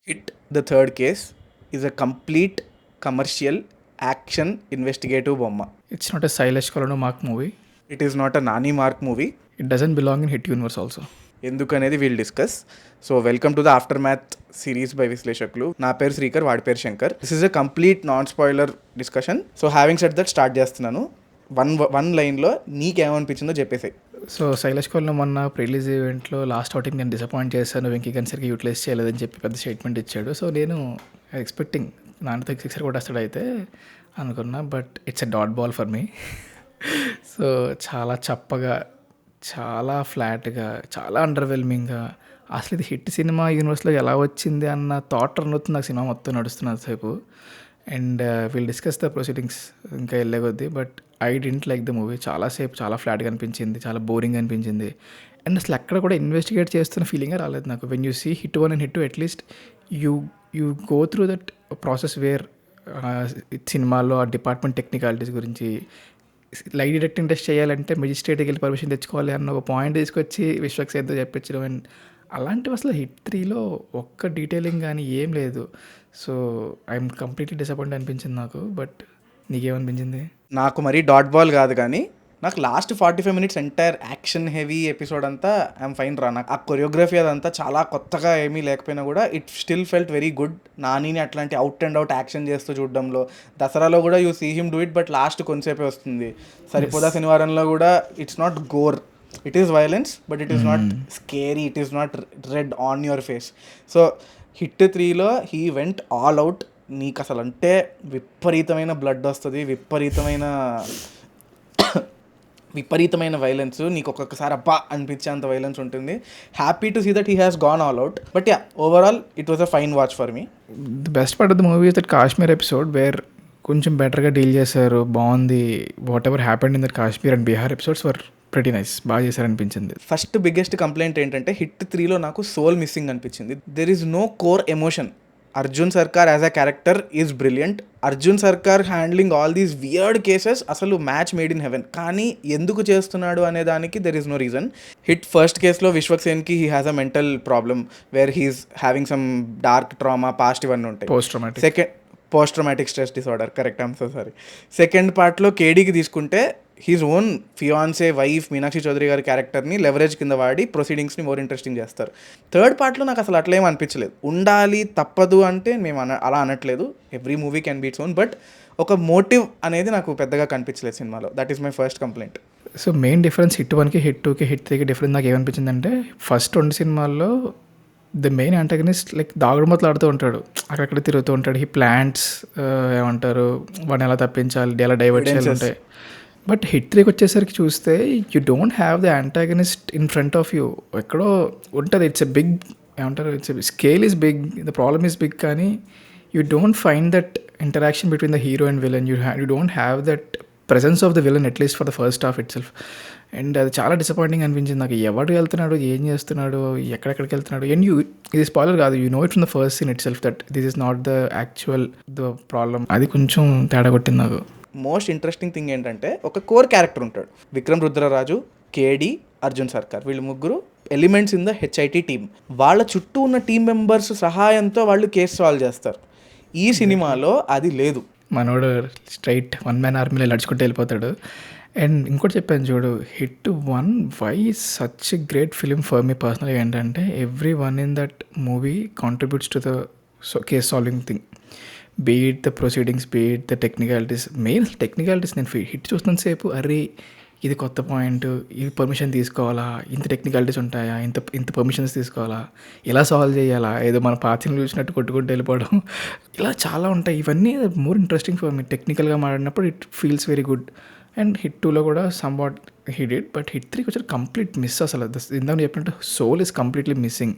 Hit, the third case, is a complete commercial action investigative bomba. It's not a Silesh Kolano Mark movie. It is not a Nani Mark movie. It doesn't belong in Hit universe also. ఎందుకు అనేది wheel discuss. So welcome to the after math series by విశ్లేషకులు. నా పేరు శ్రీకర్, వాడి పేరు Shankar. This is a complete non spoiler discussion. So having set that start చేస్తున్నాను. One లైన్లో నీకేమనిపించిందో చెప్పేసాయి. So Shailesh కోల్ను మొన్న ప్రిలీజ్ ఈవెంట్లో లాస్ట్ అవుటింగ్ నేను డిసప్పాయింట్ చేశాను, వెంకీ గన్ సరిగ్గా యూటిలైజ్ చేయలేదని చెప్పి పెద్ద స్టేట్మెంట్ ఇచ్చాడు. సో నేను ఎక్స్పెక్టింగ్ నాన్నతో సిక్సర్ కొట్టేస్తాడు అయితే అనుకున్నా, but it's a dot ball for me. So చాలా చప్పగా, చాలా ఫ్లాట్గా, చాలా అండర్వెల్మింగ్గా, అసలు ఇది హిట్ సినిమా యూనివర్స్లో ఎలా వచ్చింది అన్న థాట్ రన్ అవుతుంది నాకు సినిమా మొత్తం నడుస్తున్నంతసేపు. And will discuss the proceedings ఇంకా వెళ్ళే కొద్దీ. But I didn't like the movie. చాలాసేపు చాలా ఫ్లాట్గా అనిపించింది, చాలా బోరింగ్ అనిపించింది. అండ్ అసలు ఎక్కడ కూడా ఇన్వెస్టిగేట్ చేస్తున్న ఫీలింగే రాలేదు నాకు. When you see hit 1 and hit 2 at least you go through that process where సినిమాలో ఆ డిపార్ట్మెంట్ టెక్నికాలిటీస్ గురించి లై డిటెక్టింగ్ టెస్ట్ చేయాలంటే మెజిస్ట్రేట్కి వెళ్ళి పర్మిషన్ తెచ్చుకోవాలి అన్న ఒక పాయింట్ తీసుకొచ్చి విశ్వక్ సేన్తో చెప్పించడం. అండ్ అలాంటివి అసలు హిట్ 3లో ఒక్క డీటెయిలింగ్ కానీ ఏం లేదు. సో ఐఎమ్ కంప్లీట్లీ డిసప్పాయింట్ అనిపించింది నాకు. బట్ నీకేమనిపించింది? నాకు మరీ డాట్ బాల్ కాదు, కానీ నాకు last 45 minutes entire action heavy episode అంతా ఐఎమ్ ఫైన్ రా. నాకు ఆ కొరియోగ్రఫీ అదంతా చాలా కొత్తగా ఏమీ లేకపోయినా కూడా it still felt very good. నానిని అట్లాంటి అవుట్ అండ్ అవుట్ యాక్షన్ చేస్తూ చూడడంలో, దసరాలో కూడా you see him do it, but last కొంతసేపే వస్తుంది. సరిపోదా శనివారంలో కూడా it's not gore, it is violence, but it is not scary, it is not red on your face. So hit 3లో హీ వెంట్ ఆల్ అవుట్. నీకు అసలు అంటే విపరీతమైన బ్లడ్ వస్తుంది, విపరీతమైన వైలెన్స్, నీకు ఒక్కొక్కసారి అబ్బా అనిపించేంత వైలెన్స్ ఉంటుంది. Happy to see that he has gone all out. But yeah, overall it was a fine watch for me. The best part of the movie is that Kashmir episode where కొంచెం బెటర్గా deal చేశారు, బాగుంది. Whatever happened in that Kashmir and Bihar episodes were pretty nice, బాగా చేశారనిపించింది. First biggest complaint ఏంటంటే hit 3లో నాకు soul missing అనిపించింది. There is no core emotion. Arjun Sarkar as a character is brilliant. Arjun Sarkar handling all these weird cases అసలు match made in heaven. కానీ ఎందుకు చేస్తున్నాడు అనే దానికి there is no reason. Hit first కేసులో విశ్వక్ సేన్కి he has a mental problem where he's having some dark trauma, past ఇవన్నీ ఉంటాయి. Post traumatic stress disorder, correct, I'm so sorry. Second పార్ట్లో కేడీకి తీసుకుంటే his own fiancee wife Meenakshi Chaudhary గారి క్యారెక్టర్ని leverage కింద వాడి ప్రొసీడింగ్స్ని మోర్ ఇంట్రెస్టింగ్ చేస్తారు. థర్డ్ పార్ట్లో నాకు అసలు అట్లేం అనిపించలేదు. ఉండాలి, తప్పదు అంటే మేము అలా అనట్లేదు, every movie can be it's own, but ఒక మోటివ్ అనేది నాకు పెద్దగా కనిపించలేదు సినిమాలో. That is my first complaint. So main difference hit 1కి హిట్ 2కి హిట్ 3కి డిఫరెన్స్ నాకు ఏమనిపించిందంటే, ఫస్ట్ 2 సినిమాల్లో ద మెయిన్ యాంటగనిస్ట్ లైక్ దాగుడుమూతలు ఆడుతూ ఉంటాడు, అక్కడక్కడ తిరుగుతూ ఉంటాడు. హీ ప్లాంట్స్ ఏమంటారు, వాడిని ఎలా తప్పించాలి, ఎలా డైవర్ట్ చేయాలి ఉంటాయి. బట్ హిట్ 3కి వచ్చేసరికి చూస్తే you don't have the antagonist in front of you. ఎక్కడో ఉంటుంది. ఇట్స్ ఎ బిగ్, ఏమంటారు, it's scale is big, the problem is big, కానీ you don't find that interaction between the hero and villain. You don't have that presence of the villain at least for the first half itself. And అది చాలా disappointing అనిపించింది నాకు. ఎవడు వెళ్తున్నాడు, ఏం చేస్తున్నాడు, ఎక్కడెక్కడికి వెళ్తున్నాడు. అండ్ ఇది స్పాయిలర్ కాదు, you know it from the first scene it self that this is not the actual the problem. అది కొంచెం తేడా కొట్టింది నాకు. మోస్ట్ ఇంట్రెస్టింగ్ థింగ్ ఏంటంటే ఒక కోర్ క్యారెక్టర్ ఉంటాడు, విక్రమ్ రుద్రరాజు, కేడి, అర్జున్ సర్కార్. వీళ్ళు ముగ్గురు elements in the HIT team. వాళ్ళ చుట్టూ ఉన్న టీం మెంబర్స్ సహాయంతో వాళ్ళు కేసు సాల్వ్ చేస్తారు. ఈ సినిమాలో అది లేదు. మనోడు స్ట్రైట్ వన్ మ్యాన్ ఆర్మీలో నడుచుకుంటూ వెళ్ళిపోతాడు. అండ్ ఇంకోటి చెప్పాను చూడు, hit 1 why such a great film for me పర్సనల్గా ఏంటంటే, every one in that movie contributes to the case solving thing. Be it the proceedings, be it the technicalities. Main technicalities నేను hit చూస్తున్నంతసేపు అరే ఇది కొత్త పాయింట్, ఇది permission తీసుకోవాలా, ఇంత టెక్నికాలిటీస్ ఉంటాయా, ఇంత పర్మిషన్స్ తీసుకోవాలా, ఎలా సాల్వ్ చేయాలా, ఏదో మన పాత్రను చూసినట్టు కొట్టుకుంటూ వెళ్ళిపోవడం, ఇలా చాలా ఉంటాయి. ఇవన్నీ మోర్ ఇంట్రెస్టింగ్ ఫర్ మీ. టెక్నికల్గా మాట్లాడినప్పుడు it feels very good. And hit 2లో కూడా somewhat he did. But hit 3కి వచ్చారు కంప్లీట్ మిస్. అసలు ఇందాక చెప్పినట్టు soul is completely missing.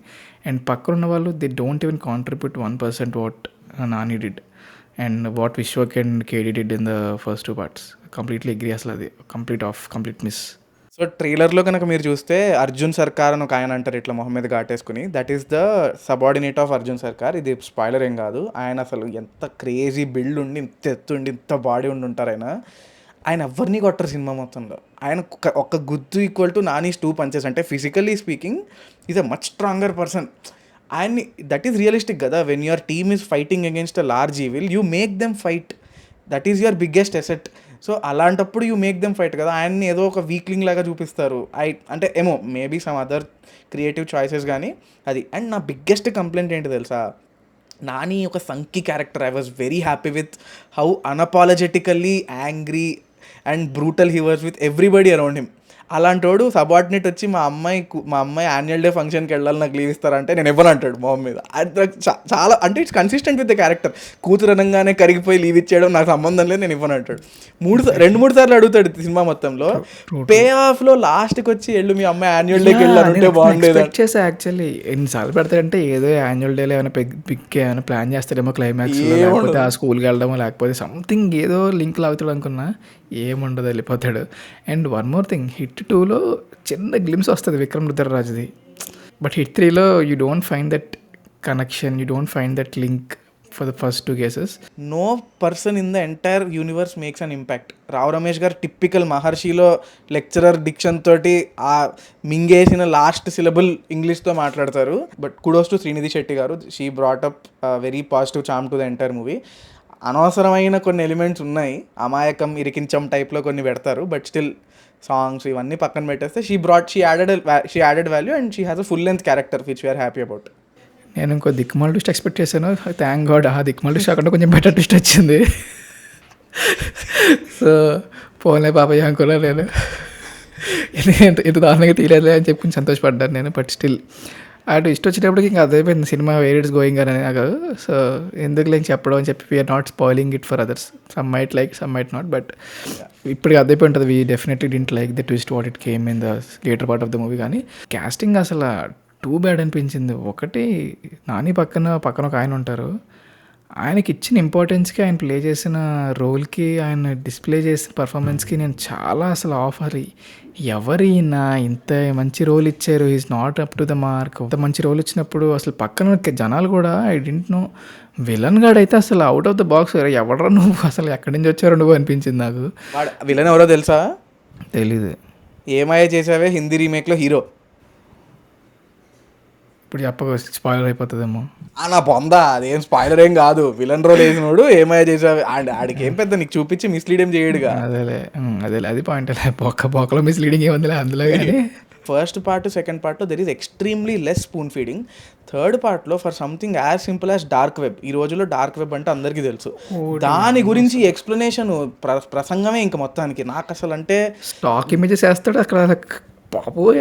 And పక్కన ఉన్న వాళ్ళు they don't even contribute 1% what Nani did and what Vishwak and KD did in the first 2 parts. Completely agree. అసలు అది కంప్లీట్ మిస్. సో ట్రైలర్లో కనుక మీరు చూస్తే అర్జున్ సర్కార్ అని ఒక ఆయన అంటారు ఇట్లా మొహం మీద ఘాటేసుకుని, that is the subordinate of Arjun Sarkar. ఇది స్పాయిలర్ ఏం కాదు. ఆయన అసలు ఎంత క్రేజీ బిల్డ్ ఉండి, ఇంత ఎత్తుండి, ఇంత బాడీ ఉండి ఉంటారు ఆయన ఎవరిని కొట్టరు సినిమా మొత్తంలో. ఆయన ఒక్క గుద్దు ఈక్వల్ టు నానీస్ 2 punches. అంటే physically speaking is a much stronger person. ఆయన్ని దట్ ఈస్ రియలిస్టిక్ కదా, when your team is fighting against a large evil you make them fight, that is your biggest asset. So అలాంటప్పుడు you make them fight కదా, ఆయన్ని ఏదో ఒక weakling లాగా చూపిస్తారు. అంటే ఏమో maybe some other creative choices కానీ అది. అండ్ నా బిగ్గెస్ట్ కంప్లైంట్ ఏంటి తెలుసా, నాని ఒక సంకీ character. I was very happy with how unapologetically angry and brutal he was with everybody around him. అలాంటోడు సబార్డినేట్ వచ్చి మా అమ్మాయి యాన్యువల్ డే ఫంక్షన్కి వెళ్ళాలి, నాకు లీవ్ ఇస్తారంటే నేను ఇవ్వను అంటాడు మా మీద. అది నాకు చాలా అంటే it's consistent with the character. కూతురు అనగానే కరిగిపోయి లీవ్ ఇచ్చేయడం నాకు సంబంధం లేదు, నేను ఇవ్వను అంటాడు. 2-3 సార్లు అడుగుతాడు సినిమా మొత్తంలో. పే ఆఫ్లో లాస్ట్కి వచ్చి వెళ్ళు మీ అమ్మాయి యాన్యువల్ డేకి వెళ్ళాలంటే బాగుండేది చేసా. యాక్చువల్లీ ఎన్నిసార్లు పెడతాడంటే ఏదో యాన్యువల్ డేలో ఏమైనా పిక్ ఏమైనా ప్లాన్ చేస్తాడేమో క్లైమాక్స్, లేకపోతే ఆ స్కూల్కి వెళ్ళడమో, లేకపోతే సంథింగ్ ఏదో లింక్ లాగుతాడు అనుకున్నా, ఏముండదు వెళ్ళిపోతాడు. And one more thing, hit 2లో చిన్న గ్లిమ్స్ వస్తుంది విక్రమ్ రుద్రరాజ్ది, బట్ హిట్ 3లో you don't find that connection, you don't find that link for the first 2 cases. No person in the entire universe makes an impact. Rao Ramesh గారు typical మహర్షిలో lecturer diction తోటి ఆ మింగేసిన last syllable ఇంగ్లీష్తో మాట్లాడతారు. But kudos to Srinidhi Shetty గారు, she brought up very positive charm to the entire movie. అనవసరమైన కొన్ని elements ఉన్నాయి, అమాయకం ఇరికించం టైప్లో కొన్ని పెడతారు, బట్ స్టిల్ సాంగ్స్ ఇవన్నీ పక్కన పెట్టేస్తే she added value and she has a full length character which we're happy about. నేను ఇంకో దిక్మాల్ ట్విస్ట్ ఎక్స్పెక్ట్ చేశాను, థ్యాంక్ గాడ్ ఆ దిక్మాల్ ట్విస్ట్ కాకుండా కొంచెం బెటర్ ట్విస్ట్ వచ్చింది. సో పోలే పాపయ్య అనుకోలే నేను, ఇంత దారుణంగా తీయలేదు అని చెప్పి కొంచెం సంతోషపడ్డాను నేను. బట్ స్టిల్ ఆ ట్విస్ట్ వచ్చేటప్పటికి ఇంకా అదైపోయింది సినిమా, వేర్ ఇట్స్ గోయింగ్ అని నాకు. సో ఎందుకు లేని చెప్పడం అని చెప్పి we're not spoiling it for others, some might like some might not, but ఇప్పటికి అదైపోయి ఉంటుంది. We definitely didn't like the twist what it came in the later part of the movie. కానీ క్యాస్టింగ్ అసలు టూ బ్యాడ్ అనిపించింది. ఒకటి నాని పక్కన ఒక ఆయన ఉంటారు, ఆయనకి ఇచ్చిన ఇంపార్టెన్స్కి, ఆయన ప్లే చేసిన రోల్కి, ఆయన డిస్ప్లే చేసిన పర్ఫార్మెన్స్కి నేను చాలా అసలు ఆఫ్. అది ఎవరైనా ఇంత మంచి రోల్ ఇచ్చారు, is not up to the mark. ఇంత మంచి రోల్ ఇచ్చినప్పుడు అసలు పక్కన జనాలు కూడా ఐ డింట్ నో, విలన్ గాడు అయితే అసలు అవుట్ ఆఫ్ ద బాక్స్, ఎవడరా నువ్వు, అసలు ఎక్కడి నుంచి వచ్చారో నువ్వు అనిపించింది నాకు. విలన్ ఎవరో తెలుసా? తెలీదు. ఏమాయ చేసావే హిందీ రీమేక్లో హీరో. ఇప్పుడు చెప్పక స్పాయిలర్ అయిపోతుందేమో. నా పొందా, అదేం స్పాయిలర్ ఏం కాదు. విలన్ రోల్ వేసినోడు ఏమాయ చేసావే, ఆడికి ఏం పెద్ద నీకు చూపించి మిస్లీడ్ ఏం చేయడుగా. అదేలే అది పాయింట్. బొక్కలో మిస్లీడింగ్ ఏముందిలే అందులో. కానీ ఫస్ట్ పార్ట్ సెకండ్ పార్ట్లో there is extremely less spoon feeding. Third పార్ట్లో for something as simple as dark web, ఈ రోజుల్లో డార్క్ వెబ్ అంటే అందరికీ తెలుసు, దాని గురించి ఎక్స్ప్లెనేషన్ ప్రసంగమే ఇంకా మొత్తానికి. నాకు అసలు అంటే స్టాక్ ఇమేజెస్ వేస్తాడు అక్కడ, బాబోయ్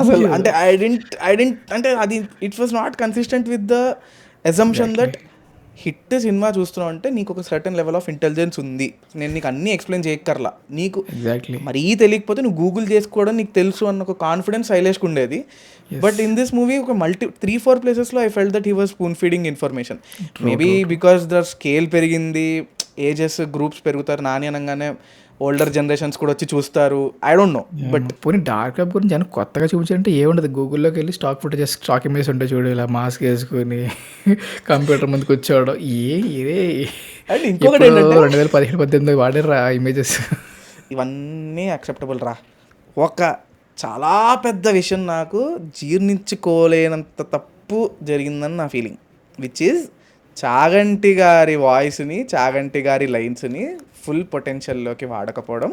అసలు అంటే ఐ డెంట్ అంటే అది it was not consistent with the assumption that hit cinema చూస్తున్నావు అంటే నీకు ఒక సర్టన్ లెవెల్ ఆఫ్ ఇంటెలిజెన్స్ ఉంది, నేను నీకు అన్నీ ఎక్స్ప్లెయిన్ చేయక్కర్లా, నీకు మరీ తెలియకపోతే నువ్వు గూగుల్ చేసుకోవడం నీకు తెలుసు అన్న ఒక కాన్ఫిడెన్స్ శైలేష్కి ఉండేది. బట్ ఇన్ దిస్ మూవీ ఒక 3-4 ప్లేసెస్లో I felt that he was spoon feeding information. Maybe because the scale పెరిగింది, ఏజెస్ గ్రూప్స్ పెరుగుతారు, నాని అనగానే ఓల్డర్ జనరేషన్స్ కూడా వచ్చి చూస్తారు, ఐ డోంట్ నో. బట్ పోనీ డార్క్ వెబ్ గురించి అని కొత్తగా చూపించాలంటే ఏముండదు, గూగుల్లోకి వెళ్ళి స్టాక్ ఫుటేజెస్, స్టాక్ ఇమేజ్ ఉంటే చూడు, ఇలా మాస్క్ వేసుకుని కంప్యూటర్ ముందు కూర్చోవడం, ఇదే ఇంకొకటి 2017-18 వాడారు ఆ ఇమేజెస్. ఇవన్నీ యాక్సెప్టబుల్ రా. ఒక చాలా పెద్ద విషయం నాకు జీర్ణించుకోలేనంత తప్పు జరిగిందని నా ఫీలింగ్, విచ్ ఈజ్ చాగంటి గారి వాయిస్ని, చాగంటి గారి లైన్స్ని ఫుల్ పొటెన్షియల్లోకి వాడకపోవడం,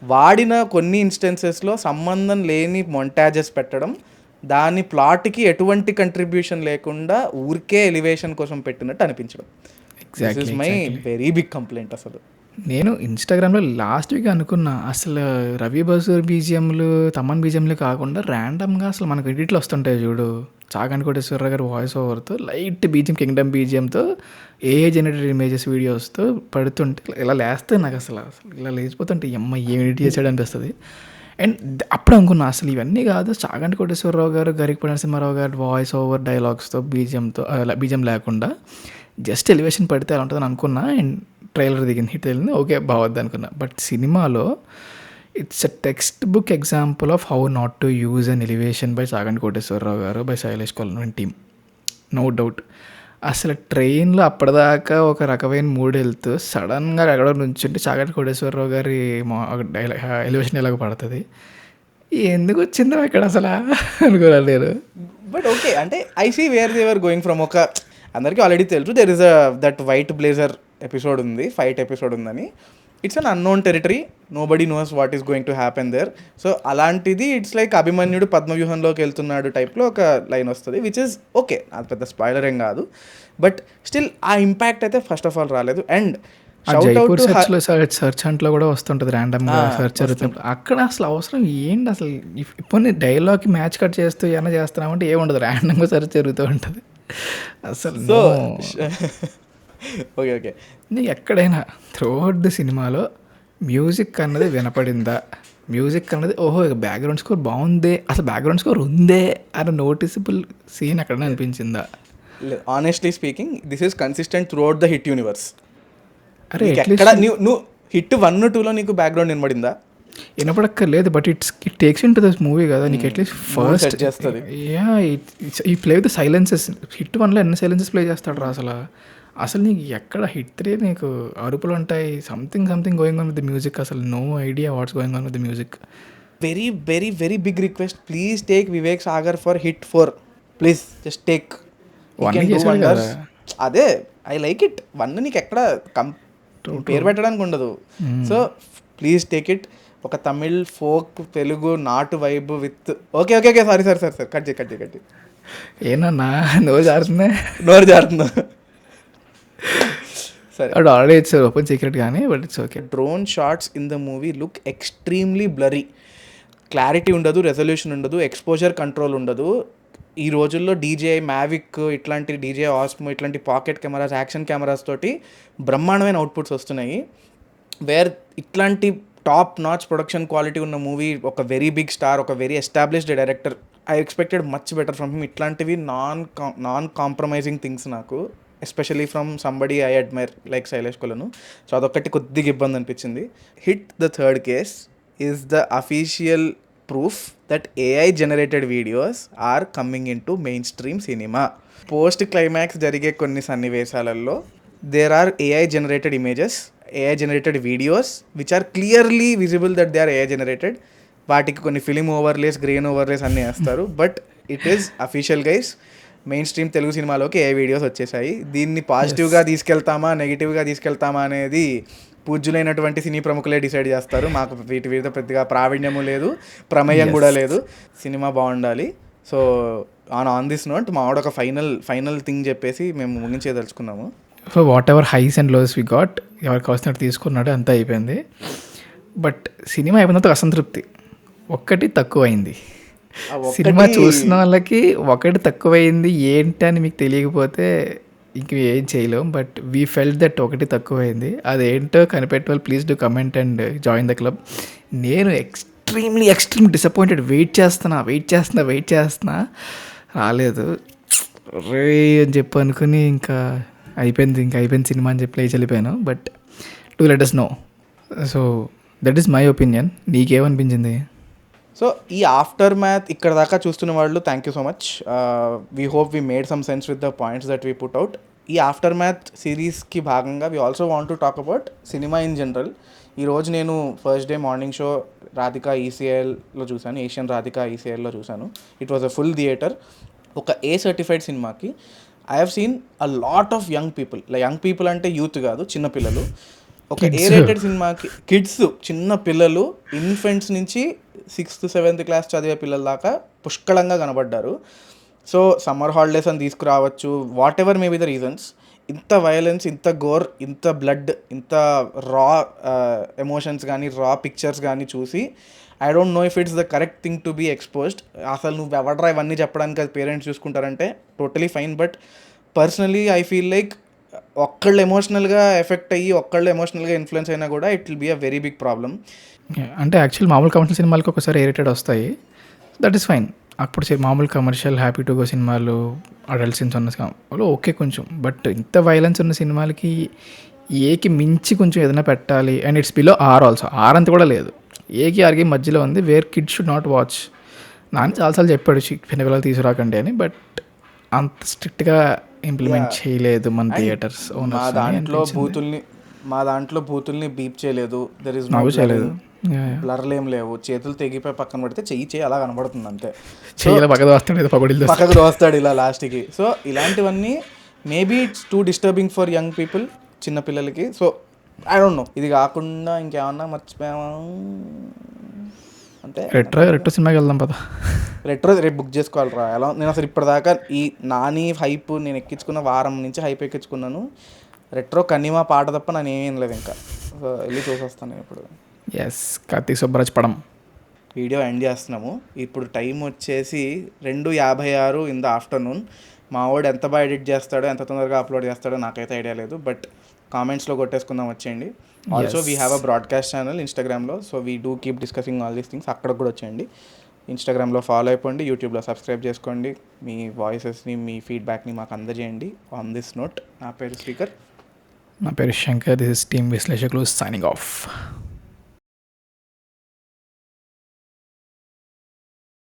వాడిన కొన్ని ఇన్స్టెన్సెస్లో సంబంధం లేని మొంటాజెస్ పెట్టడం, దాని ప్లాట్కి ఎటువంటి కంట్రిబ్యూషన్ లేకుండా ఊరికే ఎలివేషన్ కోసం పెట్టినట్టు అనిపించడం. This is my very big complaint. అసలు నేను ఇన్స్టాగ్రామ్లో లాస్ట్ వీక్ అనుకున్నా, అసలు రవి బసూర్ బీజిఎంలు, తమన్ బీజిఎంలు కాకుండా ర్యాండమ్గా అసలు మనకు ఎడిట్లు వస్తుంటాయి చూడు, చాగంటి కోటేశ్వరరావు గారు వాయిస్ ఓవర్తో లైట్ బీజిఎం, కింగ్డమ్ బీజిఎంతో, ఏఏ జనరేటెడ్ ఇమేజెస్ వీడియోస్తో పడుతుంటే ఇలా లేస్తే నాకు అసలు ఇలా లేచిపోతుంటే ఏం ఎడిట్ చేసాడు అనిపిస్తుంది. అండ్ అప్పుడు అనుకున్నా అసలు ఇవన్నీ కాదు, చాగంటి కోటేశ్వరరావు గారు, గరికపాటి నరసింహారావు గారు వాయిస్ ఓవర్ డైలాగ్స్తో, బీజిఎం లేకుండా జస్ట్ ఎలివేషన్ పడితే అలా ఉంటుందని అనుకున్నా. అండ్ ట్రైలర్ దిగింది, హిట్ వెళ్ళింది, ఓకే బావద్దు అనుకున్నా. బట్ సినిమాలో it's a textbook example of how not to use an elevation by Chaganti Koteswara Rao గారు, by Sailesh Kolanu team, no doubt. అసలు ట్రైన్లో అప్పటిదాకా ఒక రకమైన మూడు వెళ్తూ సడన్గా ఎక్కడో నుంచుంటే చాగంటి కోటేశ్వరరావు గారి ఎలివేషన్ ఎలాగ పడుతుంది. ఎందుకు వచ్చిందో ఇక్కడ అసలు అనుకోవాలి నేను. బట్ ఓకే, అంటే I see where they're going from. ఒక అందరికీ ఆల్రెడీ తెలుసు there is that white blazer episode ఉంది, ఫైట్ ఎపిసోడ్ ఉందని. It's an unknown territory, nobody knows what is going to happen there. So అలాంటిది it's like అభిమన్యుడు పద్మవ్యూహంలోకి వెళ్తున్నాడు టైప్లో ఒక లైన్ వస్తుంది, విచ్ ఇస్ ఓకే, అది పెద్ద స్పాయిలర్ ఏం కాదు. బట్ స్టిల్ ఆ ఇంపాక్ట్ అయితే ఫస్ట్ ఆఫ్ ఆల్ రాలేదు. అండ్ జైపూర్ సెర్చ్లో సెర్చ్ అంట్లో కూడా వస్తుంటుంది ర్యాండమ్గా సెర్చ్ జరుగుతున్నప్పుడు. అక్కడ అసలు అవసరం ఏంటి అసలు? ఇప్పుడు డైలాగ్కి మ్యాచ్ కట్ చేస్తూ ఏమైనా చేస్తున్నామంటే ఏముండదు, ర్యాండమ్గా సెర్చ్ జరుగుతూ ఉంటుంది అసలు. సో ఓకే ఓకే, నీకు ఎక్కడైనా త్రూఅవుట్ ది సినిమాలో మ్యూజిక్ అన్నది వినపడిందా? మ్యూజిక్ అన్నది ఓహో బ్యాక్గ్రౌండ్ స్కోర్ బాగుందే, అసలు బ్యాక్గ్రౌండ్ స్కోర్ ఉందే అని నోటిసబుల్ సీన్ ఎక్కడైనా అనిపించిందా? Honestly speaking this is consistent throughout the hit universe. అరే ఎక్కడ నువ్వు హిట్ 1, 2లో నీకు బ్యాక్గ్రౌండ్ వినబడిందా? వినపడక్కర్లేదు, but it takes in to this movie కదా. నీకు అట్లీస్ట్ ఫస్ట్ చేస్తుంది. యా ఈ ప్లే విత్ సైలెన్సెస్. హిట్ 1లో ఎన్ని సైలెన్సెస్ ప్లే చేస్తాడు రా అసలు. అసలు నీకు ఎక్కడ హిట్ 3 నీకు అరుపులు ఉంటాయి, something going on with the music. అసలు no idea what's going on with the music. Very very very big request, please take Vivek Sagar for hit 4, please just take. అదే ఐ లైక్ ఇట్. 1 నీకు ఎక్కడ పేరు పెట్టడానికి ఉండదు. So please take it. ఒక Tamil folk Telugu నాటు vibe with okay okay okay sorry cut చేయి. ఏనన్నా నోరు జారుతుందా? సరే, అది ఆల్రెడీ ఇట్స్ ఓపెన్ సీక్రెట్ కానీ, but it's okay. Drone shots in the movie look extremely blurry. Clarity ఉండదు, రెజల్యూషన్ ఉండదు, ఎక్స్పోజర్ కంట్రోల్ ఉండదు. ఈ రోజుల్లో డీజే మ్యావిక్ ఇట్లాంటి డీజే ఆస్మో ఇట్లాంటి పాకెట్ కెమెరాస్, యాక్షన్ కెమెరాస్ తోటి బ్రహ్మాండమైన అవుట్పుట్స్ వస్తున్నాయి. వేర్ ఇట్లాంటి టాప్ నాచ్ ప్రొడక్షన్ క్వాలిటీ ఉన్న మూవీ, ఒక వెరీ బిగ్ స్టార్, ఒక very established director, I expected much better from him. ఇట్లాంటివి నాన్ కాంప్రమైజింగ్ థింగ్స్ నాకు, especially from somebody I admire like Sailesh కొలను. సో అదొక్కటి కొద్దిగా ఇబ్బంది అనిపించింది. Hit the third case is the official proof that AI generated videos are coming into mainstream cinema. Post climax జరిగే కొన్ని సన్నివేశాలలో there are AI generated images, AI generated videos which are clearly visible that they are AI generated. వాటికి కొన్ని film overlays, grain overlays అన్నీ వేస్తారు. But it is official guys. Main stream Telugu సినిమాలోకి AI videos వచ్చేసాయి. దీన్ని పాజిటివ్గా తీసుకెళ్తామా నెగిటివ్గా తీసుకెళ్తామా అనేది పూజ్యులైనటువంటి సినీ ప్రముఖులే డిసైడ్ చేస్తారు. మాకు వీటి మీద పెద్దగా ప్రావీణ్యము లేదు, ప్రమేయం కూడా లేదు. సినిమా బాగుండాలి. సో ఆన్ దిస్ నోట్ మావాడు ఒక ఫైనల్ థింగ్ చెప్పేసి మేము ముగించేదలుచుకున్నాము. So whatever highs and lows we got, ఎవరికి కావాల్సినట్టు తీసుకున్నాడు, అంతా అయిపోయింది. బట్ సినిమా అయిపోయిన తర్వాత అసంతృప్తి ఒక్కటి తక్కువైంది. సినిమా చూసిన వాళ్ళకి ఒకటి తక్కువైంది ఏంటి అని మీకు తెలియకపోతే ఇంక ఏం చేయలేం. బట్ వీ ఫెల్ట్ దట్ ఒకటి తక్కువైంది. అదేంటో కనిపెట్టే వాళ్ళు please do comment and join the club. నేను ఎక్స్ట్రీమ్ డిసప్పాయింటెడ్. వెయిట్ చేస్తున్నా రాలేదు రే అని చెప్పి అనుకుని ఇంకా అయిపోయింది సినిమా అని చెప్పి లేచి వెళ్ళిపోయాను. But do let us know. So that is my opinion. నీకేమనిపించింది? సో ఈ ఆఫ్టర్ మ్యాథ్ ఇక్కడ దాకా చూస్తున్న వాళ్ళు thank you so much. We hope we made some sense with the points that we put out. ఈ ఆఫ్టర్ మ్యాథ్ సిరీస్కి భాగంగా we also want to talk about cinema in general. ఈరోజు నేను first day morning show Radhika ఈసీఐఎల్లో చూశాను, Asian Radhika ఈసీఐఎల్లో చూశాను. It was a full theatre. ఒక ఏ సర్టిఫైడ్ సినిమాకి I have seen a lot of young people అంటే యూత్ కాదు, చిన్నపిల్లలు. ఒక ఏ రేటెడ్ సినిమాకి కిడ్స్, చిన్న పిల్లలు, ఇన్ఫెంట్స్ నుంచి 6th 7th క్లాస్ చదివే పిల్లల దాకా పుష్కలంగా కనబడ్డారు. సో సమ్మర్ హాలిడేస్ అని తీసుకురావచ్చు, what ever may be the reasons. ఇంత వైలెన్స్, ఇంత గోర్, ఇంత బ్లడ్, ఇంత రా ఎమోషన్స్ కానీ రా పిక్చర్స్ కానీ చూసి I don't know if it's the correct thing to be exposed. అసలు నువ్వు ఎవడరా ఇవన్నీ చెప్పడానికి అది పేరెంట్స్ చూసుకుంటారంటే totally fine. But personally I feel like ఒక్కళ్ళు ఎమోషనల్గా ఎఫెక్ట్ అయ్యి ఒక్కళ్ళు ఎమోషనల్గా ఇన్ఫ్లుయెన్స్ అయినా కూడా it will be a very big problem. అంటే యాక్చువల్ మామూలు కమర్షియల్ సినిమాలకు ఒకసారి ఏ రేటెడ్ వస్తాయి, దట్ ఈస్ ఫైన్. అప్పుడు మామూలు కమర్షియల్ హ్యాపీ టు గో సినిమాలు, అడల్ట్ సీన్స్ ఉన్న సినిమాలు ఓకే కొంచెం. బట్ ఇంత వైలెన్స్ ఉన్న సినిమాలకి ఏకి మించి కొంచెం ఏదైనా పెట్టాలి. And it's below R also. R అంత కూడా లేదు, ఏకి ఆర్కి మధ్యలో ఉంది. Where kids should not watch. నాన్న చాలాసార్లు చెప్పాడు పిల్లలు తీసుకురాకండి అని, బట్ అంత స్ట్రిక్ట్గా ఇంప్లిమెంట్ చేయలేదు మన థియేటర్స్. మా దాంట్లో బూతుల్ని బీప్ చేయలేదు. దెర్ ఇస్ నాకు చేయలేదు. బ్లర్లు ఏం లేవు, చేతులు తెగిపోయి పక్కన పెడితే చెయ్యి అలా కనబడుతుంది అంతే. చెయ్యిలో పక్కన వస్తాడు పగడిల్ పక్కకు దోస్తాడు ఇలా లాస్ట్కి. సో ఇలాంటివన్నీ maybe it's too disturbing for young people, చిన్నపిల్లలకి. So I don't know. ఇది కాకుండా ఇంకేమన్నా మర్చిపోయామా అంటే రెట్రో సినిమాకి వెళ్దాం పద. రెట్రో రేపు బుక్ చేసుకోవాలిరా. ఎలా నేను అసలు ఇప్పటిదాకా ఈ నాని హైప్ నేను ఎక్కించుకున్న వారం నుంచి హైప్ ఎక్కించుకున్నాను. రెట్రో కన్నీమా పాట తప్ప నేను ఏమేం లేదు ఇంకా. సో వెళ్ళి చూసొస్తాను నేను ఇప్పుడు. ఎస్, కార్తీక్ సుబ్బరాజ్ పడం. వీడియో ఎండ్ చేస్తున్నాము. ఇప్పుడు టైం వచ్చేసి 2:56 ఇన్ ద ఆఫ్టర్నూన్. మా వాడు ఎంత బాగా ఎడిట్ చేస్తాడో, ఎంత తొందరగా అప్లోడ్ చేస్తాడో నాకైతే ఐడియా లేదు. బట్ కామెంట్స్లో కొట్టేసుకుందాం వచ్చేయండి. Also we have a broadcast channel ఇన్స్టాగ్రామ్లో. So we do keep discussing all these things. అక్కడ కూడా వచ్చేయండి. ఇన్స్టాగ్రామ్లో ఫాలో అయిపోండి, యూట్యూబ్లో సబ్స్క్రైబ్ చేసుకోండి. మీ వాయిసెస్ని, మీ ఫీడ్బ్యాక్ని మాకు అందజేయండి. ఆన్ దిస్ నోట్, నా పేరు స్పీకర్. నా పేరు శంకర్. దిస్ ఇస్ టీమ్ విశ్లేషకులు సైనింగ్ ఆఫ్.